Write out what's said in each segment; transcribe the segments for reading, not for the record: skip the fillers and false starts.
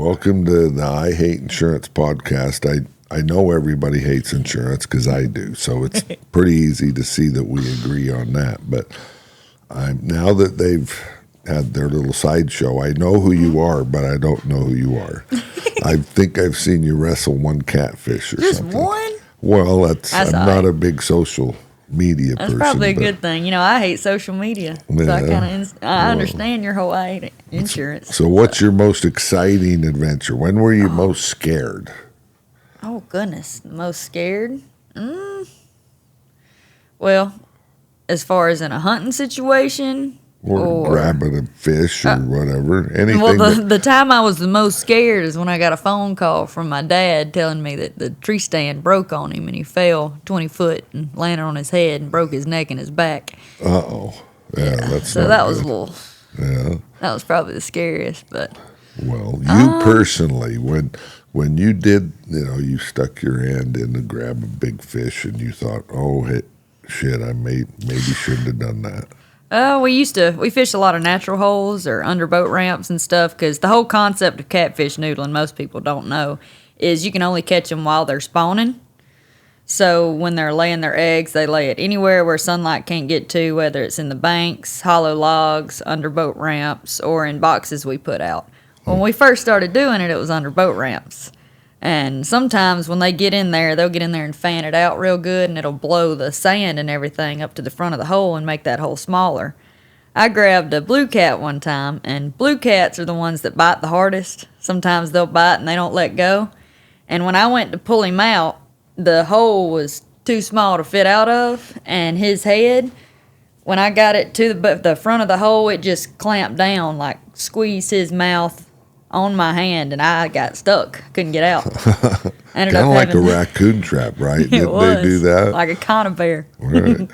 Welcome to the I Hate Insurance podcast. I know everybody hates insurance because I do, so it's pretty easy to see that we agree on that. But now that they've had their little sideshow, I know who you are, but I don't know who you are. I think I've seen you wrestle one catfish or Just something. Just one? Well, I'm not a big social media person. That's probably a good thing. You know, I hate social media. Yeah, so I understand your whole I hate insurance. So what's your most exciting adventure? When were you most scared? Oh, goodness. Most scared? Well, as far as in a hunting situation... Or grabbing a fish or whatever. Anything. Well, the time I was the most scared is when I got a phone call from my dad telling me that the tree stand broke on him and he fell 20 foot and landed on his head and broke his neck and his back. Uh-oh. Yeah, that's so not that good. was a little... Yeah. That was probably the scariest, but... Well, you personally, when you did, you stuck your hand in to grab a big fish and you thought, oh, shit, I maybe shouldn't have done that. We fish a lot of natural holes or under boat ramps and stuff because the whole concept of catfish noodling, most people don't know, is you can only catch them while they're spawning. So when they're laying their eggs, they lay it anywhere where sunlight can't get to, whether it's in the banks, hollow logs, under boat ramps, or in boxes we put out. When we first started doing it, it was under boat ramps. And sometimes when they get in there, they'll get in there and fan it out real good, and it'll blow the sand and everything up to the front of the hole and make that hole smaller. I grabbed a blue cat one time, and blue cats are the ones that bite the hardest. Sometimes they'll bite and they don't let go. And when I went to pull him out, the hole was too small to fit out of, and his head, when I got it to the front of the hole, it just clamped down, like squeezed his mouth on my hand, and I got stuck. Couldn't get out. Kind of like a raccoon trap, right? Did they do that? Like a conibear. Right.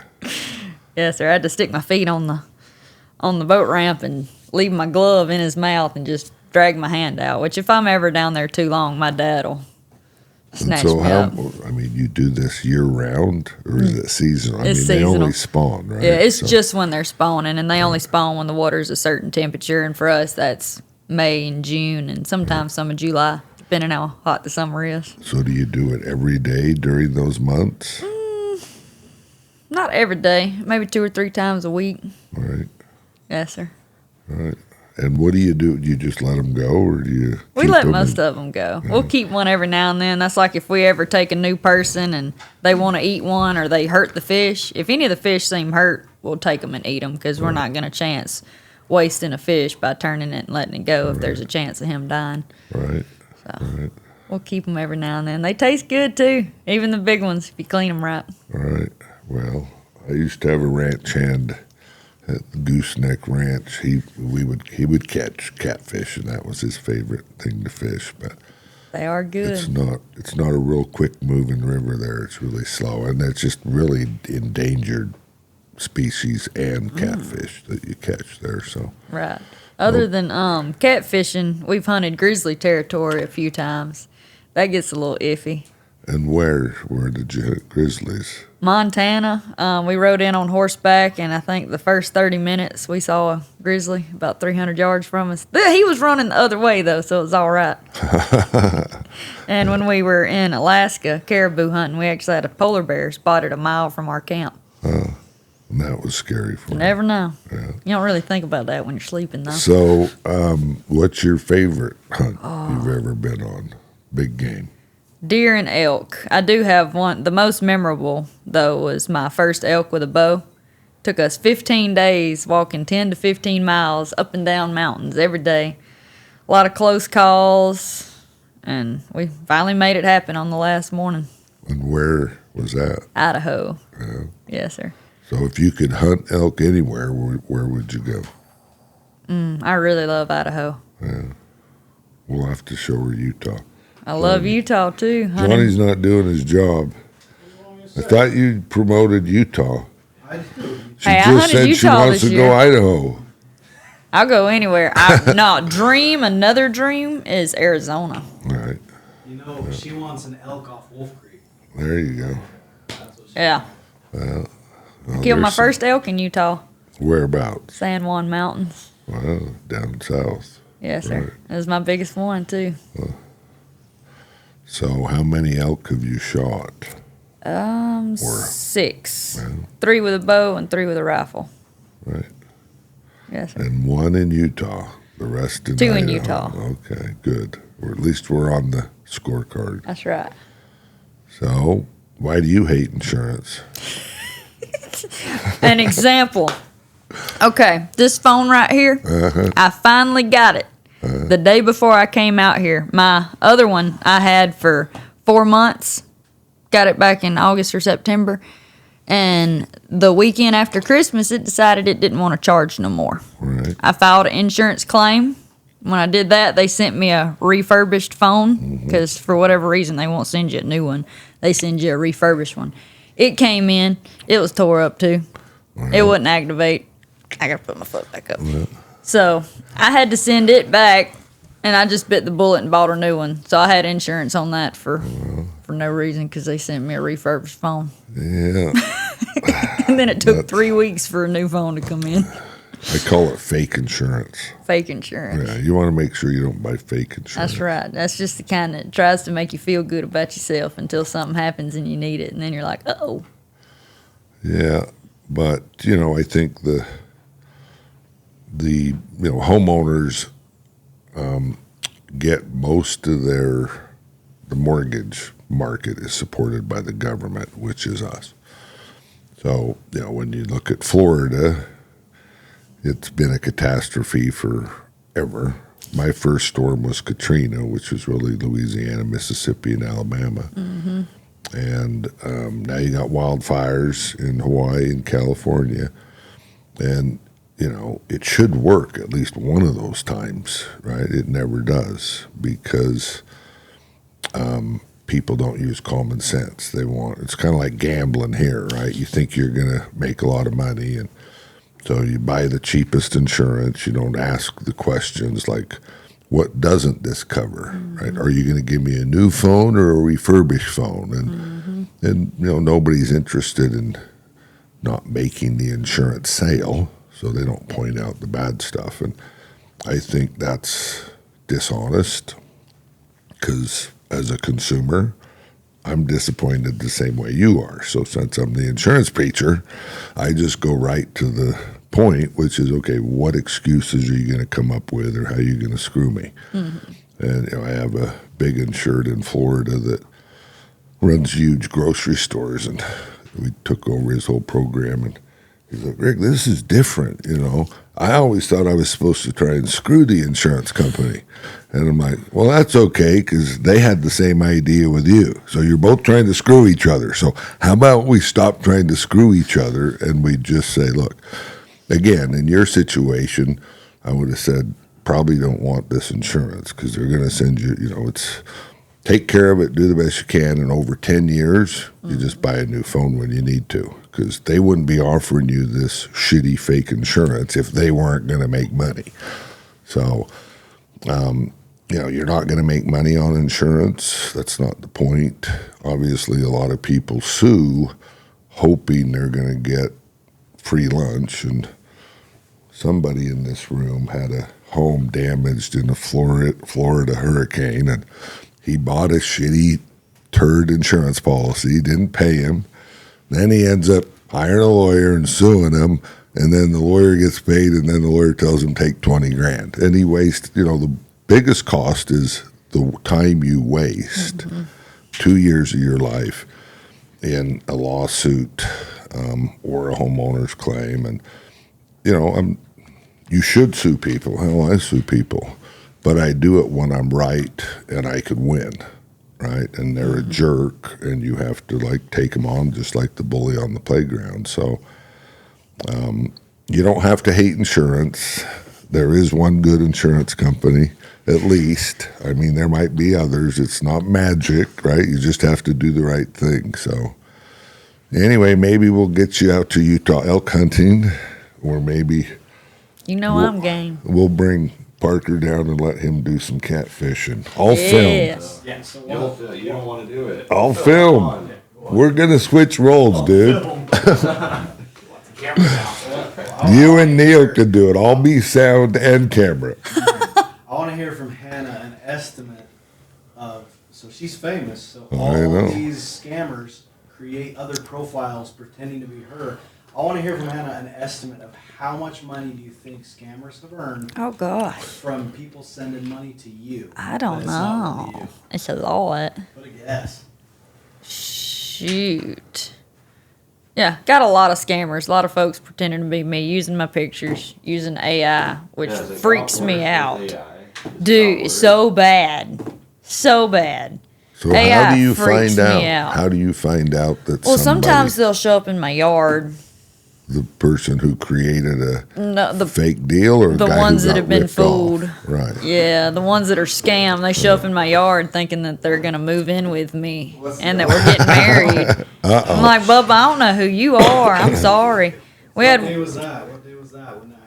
Yes, sir. I had to stick my feet on the boat ramp and leave my glove in his mouth and just drag my hand out, which if I'm ever down there too long, my dad will snatch me up. I mean, you do this year-round, or is it seasonal? It's seasonal. They only seasonal. spawn, right? Yeah, it's just when they're spawning, and they only spawn when the water's a certain temperature, and for us, that's May and June, and sometimes some of July, depending how hot the summer is. So do you do it every day during those months? Not every day. Maybe 2 or 3 times a week. Right. Yes, sir. Right. And what do? Do you just let them go, or do you? We let most of them go. Yeah. We'll keep one every now and then. That's like if we ever take a new person and they want to eat one or they hurt the fish. If any of the fish seem hurt, we'll take them and eat them because we're not going to chance wasting a fish by turning it and letting it go if there's a chance of him dying. Right. So we'll keep them every now and then. They taste good too, even the big ones if you clean them right. Right. Well, I used to have a ranch hand at the Gooseneck Ranch. He would catch catfish, and that was his favorite thing to fish. But they are good. It's not a real quick moving river there. It's really slow, and it's just really endangered species and catfish that you catch there. So right. Other than catfishing, we've hunted grizzly territory a few times. That gets a little iffy. And where did you hit grizzlies? Montana. We rode in on horseback, and I think the first 30 minutes we saw a grizzly about 300 yards from us. He was running the other way, though, so it was all right. And when we were in Alaska caribou hunting, we actually had a polar bear spotted a mile from our camp. And that was scary for you. Never know. Yeah. You don't really think about that when you're sleeping, though. So, what's your favorite hunt you've ever been on? Big game. Deer and elk. I do have one. The most memorable, though, was my first elk with a bow. Took us 15 days walking 10 to 15 miles up and down mountains every day. A lot of close calls, and we finally made it happen on the last morning. And where was that? Idaho. Yeah. Yes, sir. So if you could hunt elk anywhere, where would you go? I really love Idaho. Yeah. We'll have to show her Utah. I love Utah, too. Johnny's not doing his job. I thought you promoted Utah. I do. She just said she wants to go Idaho. I'll go anywhere. Another dream is Arizona. Right. She wants an elk off Wolf Creek. There you go. That's what she I killed my first elk in Utah. Whereabouts? San Juan Mountains. Well, down south. Yes, sir. Right. That was my biggest one, too. So how many elk have you shot? Or- 6. Well, 3 with a bow and 3 with a rifle. right. Yes, sir. And 1 in Utah. The rest in 2 in Idaho. Utah. Okay, good. Or at least we're on the scorecard. That's right. So why do you hate insurance? An example. Okay, this phone right here, I finally got it the day before I came out here. My other one I had for 4 months, got it back in August or September, and the weekend after Christmas, it decided it didn't want to charge no more. Right. I filed an insurance claim. When I did that, they sent me a refurbished phone because for whatever reason, they won't send you a new one. They send you a refurbished one. It came in. It was tore up, too. It wouldn't activate. I got to put my foot back up. So I had to send it back, and I just bit the bullet and bought a new one. So I had insurance on that for no reason because they sent me a refurbished phone. Yeah. And then it took 3 weeks for a new phone to come in. I call it fake insurance. Fake insurance. Yeah, you want to make sure you don't buy fake insurance. That's right. That's just the kind that tries to make you feel good about yourself until something happens and you need it. And then you're like, oh. Yeah, but I think the homeowners get most of the mortgage market is supported by the government, which is us. So when you look at Florida, it's been a catastrophe forever. My first storm was Katrina, which was really Louisiana, Mississippi, and Alabama. Mm-hmm. And now you got wildfires in Hawaii and California. And, it should work at least one of those times, right? It never does because people don't use common sense. It's kind of like gambling here, right? You think you're going to make a lot of money, and so you buy the cheapest insurance. You don't ask the questions like, what doesn't this cover, right? Are you going to give me a new phone or a refurbished phone? And nobody's interested in not making the insurance sale, so they don't point out the bad stuff. And I think that's dishonest because as a consumer, I'm disappointed the same way you are. So since I'm the insurance preacher, I just go right to the point, which is, okay, what excuses are you going to come up with or how are you going to screw me? And I have a big insured in Florida that runs huge grocery stores, and we took over his whole program, and he's like, Rick, this is different, I always thought I was supposed to try and screw the insurance company. And I'm like, well, that's okay, because they had the same idea with you. So you're both trying to screw each other. So how about we stop trying to screw each other and we just say, look, again, in your situation, I would have said, probably don't want this insurance because they're going to send you, it's take care of it, do the best you can, and over 10 years, you just buy a new phone when you need to because they wouldn't be offering you this shitty fake insurance if they weren't going to make money. So, you're not going to make money on insurance. That's not the point. Obviously, a lot of people sue hoping they're going to get free lunch, and somebody in this room had a home damaged in a Florida hurricane, and he bought a shitty turd insurance policy, didn't pay him. Then he ends up hiring a lawyer and suing him, and then the lawyer gets paid, and then the lawyer tells him take $20,000. And he wastes, the biggest cost is the time you waste, 2 years of your life in a lawsuit or a homeowner's claim. And, you should sue people. Hell, I sue people. But I do it when I'm right and I could win, right? And they're a jerk, and you have to take them on just like the bully on the playground. So you don't have to hate insurance. There is one good insurance company, at least. I mean, there might be others. It's not magic, right? You just have to do the right thing. So anyway, maybe we'll get you out to Utah elk hunting, or maybe I'm game. We'll bring Parker down and let him do some catfishing. I'll film. Yeah, so You don't want to do it. I'll film. We're going to switch roles, dude. You and Neil can do it. I'll be sound and camera. I'll hear from Hannah an estimate of, so she's famous, so I all know. these scammers create other profiles pretending to be her. I want to hear from Hannah an estimate of how much money do you think scammers have earned Oh gosh, from people sending money to you? I don't But it's not really know. you. It's a lot. Put a guess. Shoot. Yeah, got a lot of scammers, a lot of folks pretending to be me, using my pictures, using AI, which Yeah, is it freaks not me worse out. with AI? Dude, Not it's worse. so bad. So bad. So AI how do you freaks find me out? out. How do you find out that Well, somebody, sometimes they'll show up in my yard. the person who created a No, the fake deal, or the guy ones who that got have been ripped off? fooled. Right. Yeah, the ones that are scammed, they show up in my yard thinking that they're gonna move in with me What's and the- that we're getting married. I'm like, Bubba, I don't know who you are. I'm sorry. We What day had was that? What day was that when that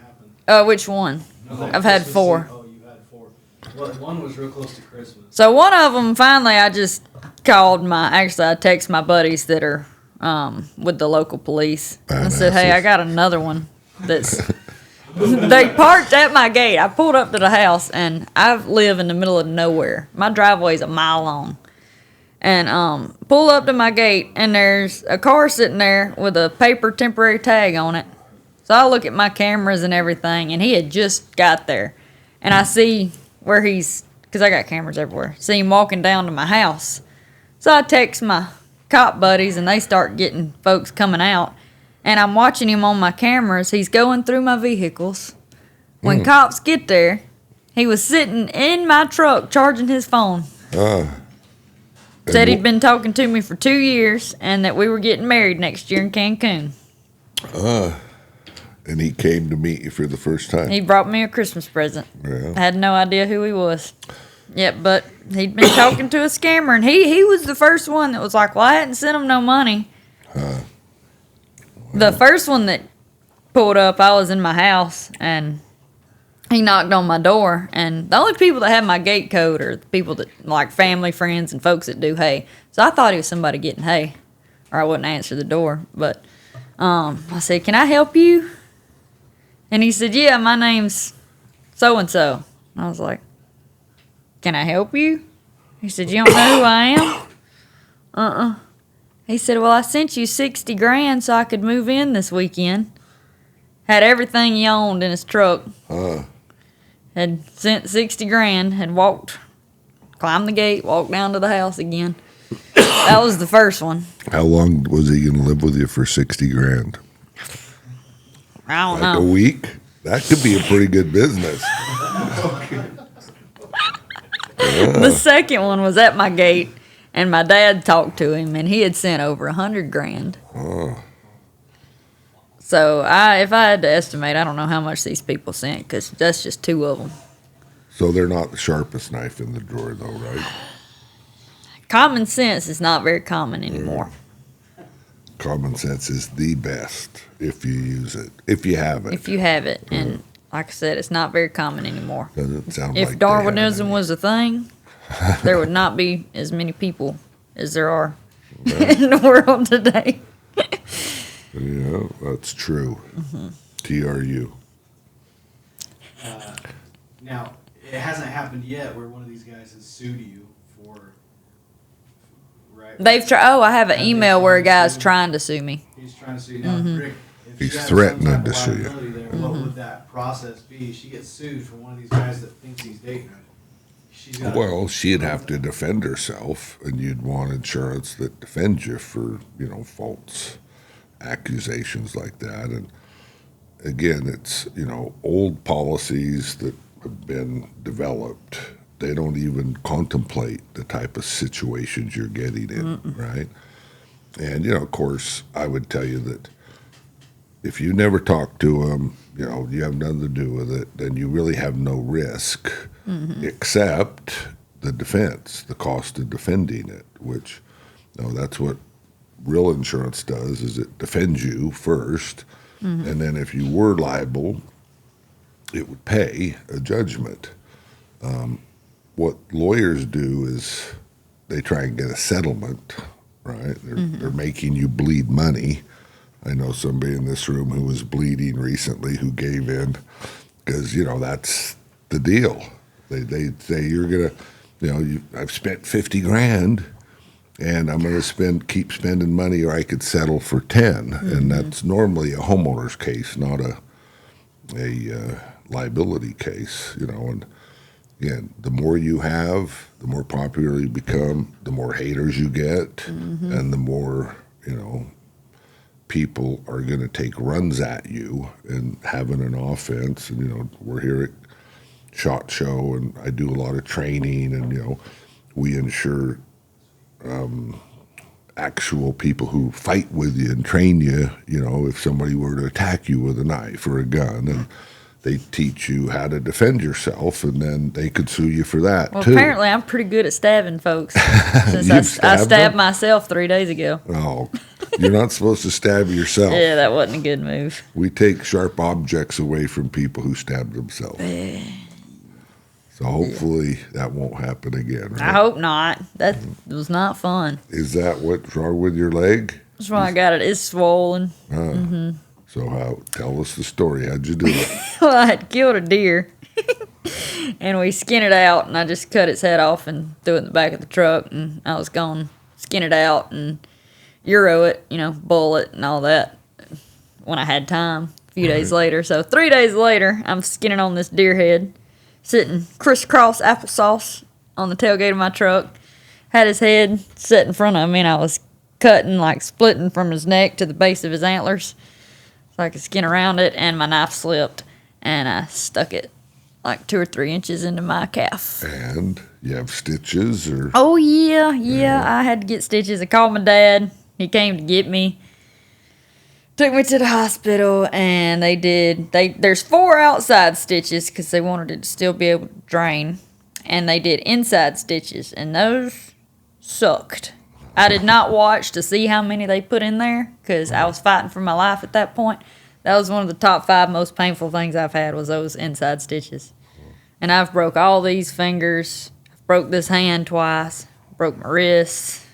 happened? which one? No, I've had Christmas 4. Eve. Oh, you had 4. Well, one was real close to Christmas. So one of them, finally, I just called I text my buddies that are with the local police. I said, hey, I Badasses. got another one that's. They parked at my gate. I pulled up to the house, and I live in the middle of nowhere. My driveway's a mile long. And pull up to my gate, and there's a car sitting there with a paper temporary tag on it. So I look at my cameras and everything, and he had just got there. And I see where because I got cameras everywhere, see him walking down to my house. So I text my cop buddies, and they start getting folks coming out. And I'm watching him on my cameras. He's going through my vehicles. When cops get there, he was sitting in my truck charging his phone. Said he'd been talking to me for 2 years and that we were getting married next year in Cancun. And he came to meet you for the first time. He brought me a Christmas present. Yeah. I had no idea who he was. Yep, but he'd been talking to a scammer, and he was the first one that was like, well, I hadn't sent him no money. The first one that pulled up, I was in my house, and he knocked on my door, and the only people that have my gate code are the people that, like family, friends, and folks that do hay. So I thought he was somebody getting hay, or I wouldn't answer the door. But I said, can I help you? And he said, yeah, my name's so-and-so. I was like, can I help you? He said, you don't know who I am? He said, well, I sent you 60 grand so I could move in this weekend. Had everything he owned in his truck. Had sent 60 grand, had climbed the gate, walked down to the house again. That was the first one. How long was he going to live with you for 60 grand? I don't Like a know. week? That could be a pretty good business. The second one was at my gate, and my dad talked to him, and he had sent over 100 grand. So if I had to estimate, I don't know how much these people sent, because that's just 2 of them. So they're not the sharpest knife in the drawer, though, right? Common sense is not very common anymore. Common sense is the best if you use it, if you have it. If you have it, and like I said, it's not very common anymore. Doesn't sound If like they have Darwinism any. was a thing, there would not be as many people as there are in the world today. Yeah, that's true. TRU. Now, it hasn't happened yet where one of these guys has sued you for, right? They've tried. Oh, I have an Have they email where a tried to guy's sue? trying to sue me. He's trying to sue you. Now, Rick, if He's she has threatening some type to of sue you. liability there, what would that process be? She gets sued for one of these guys that thinks he's dating her. She's got Well, she'd have to defend herself, and you'd want insurance that defends you for, false accusations like that. And again, it's, old policies that have been developed. They don't even contemplate the type of situations you're getting in, right? And, of course, I would tell you that if you never talk to them, you have nothing to do with it, then you really have no risk except the defense, the cost of defending it, which, that's what real insurance does, is it defends you first, and then if you were liable, it would pay a judgment. What lawyers do is they try and get a settlement, right? They're making you bleed money. I know somebody in this room who was bleeding recently who gave in because, that's the deal. They say you're gonna, I've spent 50 grand, and I'm gonna keep spending money, or I could settle for 10, and that's normally a homeowner's case, not a liability case, And again, the more you have, the more popular you become, the more haters you get, and the more people are going to take runs at you and having an offense. And we're here at SHOT Show, and I do a lot of training, and we insure actual people who fight with you and train you. If somebody were to attack you with a knife or a gun, and they teach you how to defend yourself, and then they could sue you for that Well, too. apparently I'm pretty good at stabbing folks. Since You've I stabbed stabbed them? myself 3 days ago. Oh, you're not supposed to stab yourself. Yeah, that wasn't a good move. We take sharp objects away from people who stab themselves. So hopefully that won't happen again. Right? I hope not. That was not fun. Is that what's wrong with your leg? That's why I got it. It's swollen. So tell us the story. How'd you do it? Well, I had killed a deer, and we skinned it out, and I just cut its head off and threw it in the back of the truck, and I was going to skin it out and Euro it, boil it and all that when I had time a few days later. So 3 days later, I'm skinning on this deer head, sitting crisscross applesauce on the tailgate of my truck, had his head set in front of me, and I was cutting, like splitting from his neck to the base of his antlers so I could skin around it, and my knife slipped, and I stuck it like 2 or 3 inches into my calf. And you have stitches or? Oh, yeah, I had to get stitches. I called my dad. He came to get me. Took me to the hospital, and there's 4 outside stitches because they wanted it to still be able to drain. And they did inside stitches, and those sucked. I did not watch to see how many they put in there because I was fighting for my life at that point. That was one of the top 5 most painful things I've had was those inside stitches. And I've broke all these fingers. I've broke this hand twice. Broke my wrist.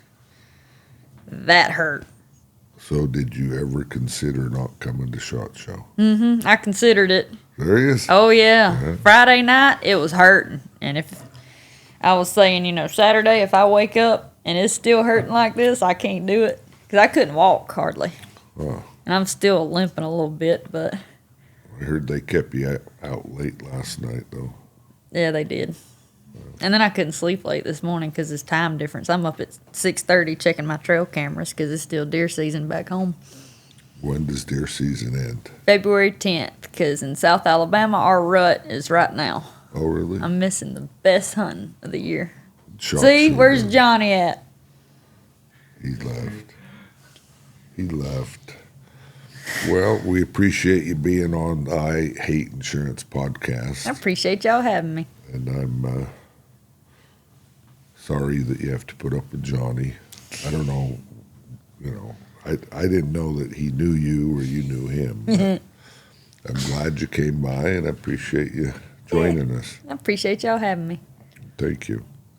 That hurt. So did you ever consider not coming to SHOT Show? I considered it. Serious? Oh, yeah. Friday night, it was hurting. And if I was saying, Saturday, if I wake up and it's still hurting like this, I can't do it. Because I couldn't walk hardly. Oh. And I'm still limping a little bit, but I heard they kept you out late last night, though. yeah, they did. And then I couldn't sleep late this morning because it's time difference. I'm up at 6:30 checking my trail cameras because it's still deer season back home. When does deer season end? February 10th, because in South Alabama, our rut is right now. Oh, really? I'm missing the best hunting of the year. SHOT See, Show where's then. Johnny at? He left. He left. Well, we appreciate you being on the I Hate Insurance podcast. I appreciate y'all having me. And I'm sorry that you have to put up with Johnny. I don't know, I didn't know that he knew you or you knew him. But I'm glad you came by, and I appreciate you joining us. I appreciate y'all having me. Thank you.